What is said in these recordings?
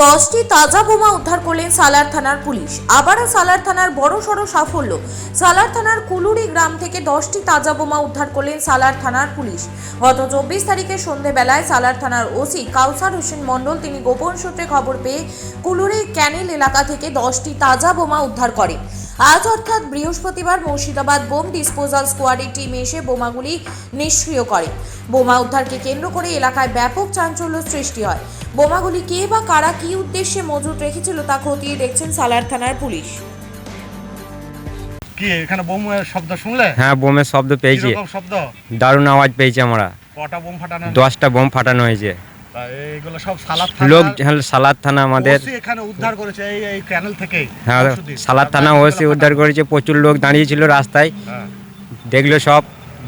10টি তাজা বোমা উদ্ধার করলেন সালার থানার পুলিশ। আবারও সালার থানার বড়সড় সাফল্য। সালার থানার কুলুরি গ্রাম থেকে 10টি তাজা বোমা উদ্ধার করলেন সালার থানার পুলিশ। গত 24 তারিখে সন্ধ্যাবেলায় সালার থানার ওসি কাউসার হোসেন মণ্ডল তিনি গোপন সূত্রে খবর পেয়ে কুলুরি ক্যানেল এলাকা থেকে 10টি তাজা বোমা উদ্ধার করে। আজ অর্থাৎ বৃহস্পতিবার মুর্শিদাবাদ বোম ডিসপোজাল স্কোয়াডের টিম এসে বোমাগুলি নিষ্ক্রিয় করে। বোমা উদ্ধারকে কেন্দ্র করে এলাকায় ব্যাপক চাঞ্চল্য সৃষ্টি হয়। বোমাগুলি কে বা কারা কি উদ্দেশ্যে মজুত রেখেছিল তা খতিয়ে দেখছেন সালার থানার পুলিশ। কি এখানে বোমের শব্দ শুনলে? হ্যাঁ, বোমের শব্দ পেয়েছি। কিরকম শব্দ? দারুণ আওয়াজ পেয়েছি আমরা। কটা বোম ফাটানো? 10টা বোম ফাটানো হয়েছে। তা এইগুলো সব সালাদ থানা লোক সালাদ থানা আমাদের ওসি এখানে উদ্ধার করেছে এই ক্যানেল থেকেই। হ্যাঁ, সালাদ থানা ওসি উদ্ধার করেছে। প্রচুর লোক দাঁড়িয়ে ছিল রাস্তায়, হ্যাঁ। দেখলো সব,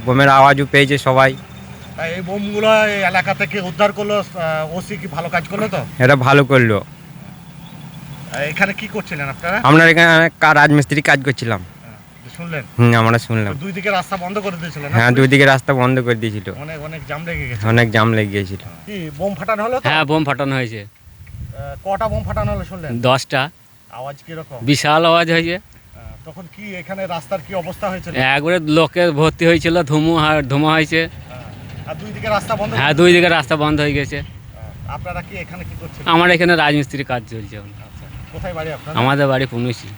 বোমের আওয়াজও পেয়েছে সবাই। তা এই বোমগুলো এই এলাকা থেকে উদ্ধার করলো, ওসি কি ভালো কাজ করলো? তো এটা ভালো করলো। এখানে কি করছিলেন আপনারা? আমরা এখানে রাজমিস্ত্রি কাজ করছিলাম। শুনলেন? আমরা শুনলাম। দুই দিকে রাস্তা বন্ধ করে দিয়েছিলেন? হ্যাঁ, দুই দিকে রাস্তা বন্ধ করে দিয়েছিল। অনেক জাম লেগে গেছে। অনেক জাম লেগে গিয়েছিল। কি বোম ফাটানো হলো? তো হ্যাঁ, বোম ফাটানো হয়েছে। কটা বোম ফাটানো হলো শুনলেন? 10টা। আওয়াজ কিরকম? বিশাল আওয়াজ হয়েছে। তখন কি এখানে রাস্তার কি অবস্থা হয়েছিল? একবারে লোকে ভর্তি হয়েছিল, ধুমা হয়েছে। আর দুই দিকে রাস্তা বন্ধ? হ্যাঁ, দুই দিকে রাস্তা বন্ধ হয়ে গেছে। আপনারা কি এখানে কি করছেন? আমার এখানে রাজমিস্ত্রি কাজ চলছে। আচ্ছা, কোথায় বাড়ি আপনার? আমাদের বাড়ি পুনুশি।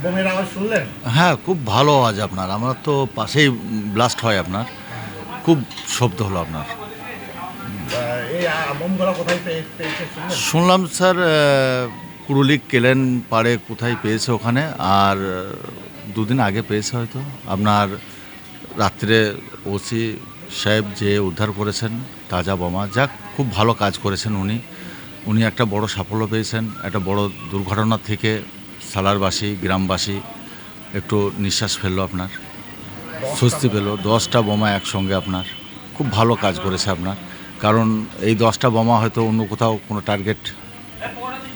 বোমের আওয়াজ শুনলেন? হ্যাঁ, খুব ভালো আওয়াজ আপনার। আমরা তো পাশেই ব্লাস্ট হয় আপনার, খুব শব্দ হলো আপনার। এই বোমগুলো কোথায় পেয়েছে শুনলেন? শুনলাম স্যার কুড়ুলি কেলেন পাড়ে কোথায় পেয়েছে ওখানে, আর দুদিন আগে পেয়েছে হয়তো আপনার। রাত্রে ওসি সাহেব যে উদ্ধার করেছেন তাজা বোমা, যাক খুব ভালো কাজ করেছেন উনি একটা বড় সাফল্য পেয়েছেন। একটা বড় দুর্ঘটনা থেকে সালারবাসী গ্রামবাসী একটু নিঃশ্বাস ফেললো আপনার, স্বস্তি পেল। 10টা বোমা একসঙ্গে আপনার খুব ভালো কাজ করেছে আপনার। কারণ এই 10টা বোমা হয়তো অন্য কোথাও কোনো টার্গেট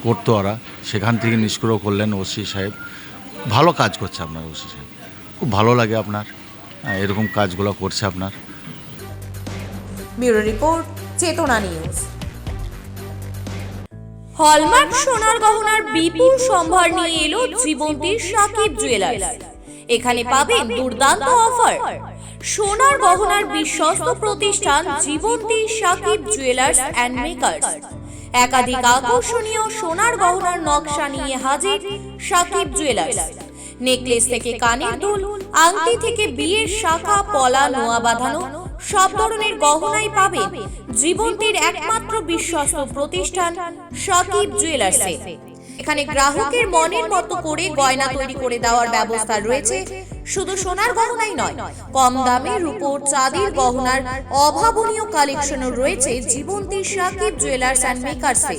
করতো ওরা, সেখান থেকে নিষ্ক্রিয় করলেন ওসি সাহেব। ভালো কাজ করছে আপনার ওসি সাহেব, খুব ভালো লাগে আপনার এরকম কাজগুলো করছে আপনার। ব্যুরো রিপোর্ট, চেতনা নিউজ। হলমার্ক সোনার গহনার বিপুল সম্ভার নিয়ে এলো জীবন্তীর সাকিব জুয়েলার্স। এখানে পাবেন দুর্দান্ত অফার। সোনার গহনার বিশ্বস্ত প্রতিষ্ঠান জীবন্তী সাকিব জুয়েলার্স অ্যান্ড মেকার্স। একাধিক আকর্ষণীয় সোনার গহনার নকশা নিয়ে হাজির সাকিব জুয়েলার্স। নেকলেস থেকে কানের দুল, আংটি থেকে বিয়ের শাখা পলা নোয়া বাঁধানো সব ধরনের গহনাই পাবেন জীবন্তীর একমাত্র বিশ্বস্ত প্রতিষ্ঠান সাকিব জুয়েলার্সে। এখানে গ্রাহকের মনের মতো করে গয়না তৈরি করে দেওয়ার ব্যবস্থা রয়েছে। শুধু সোনার গহনাই নয়, কম দামে রূপোর চাঁদির গহনার অভাবনীয় কালেকশনও রয়েছে জীবন্তী সাকিব জুয়েলার্স অ্যান্ড মেকার্সে।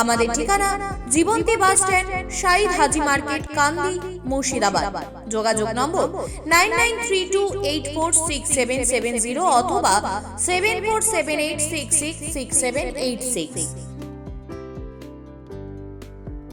আমাদের ঠিকানা জীবন্তী বাস স্ট্যান্ড, শাহিদ হাজি মার্কেট, কান্দি, মুর্শিদাবাদ। যোগাযোগ নম্বর 9932846770 অথবা 7478666786।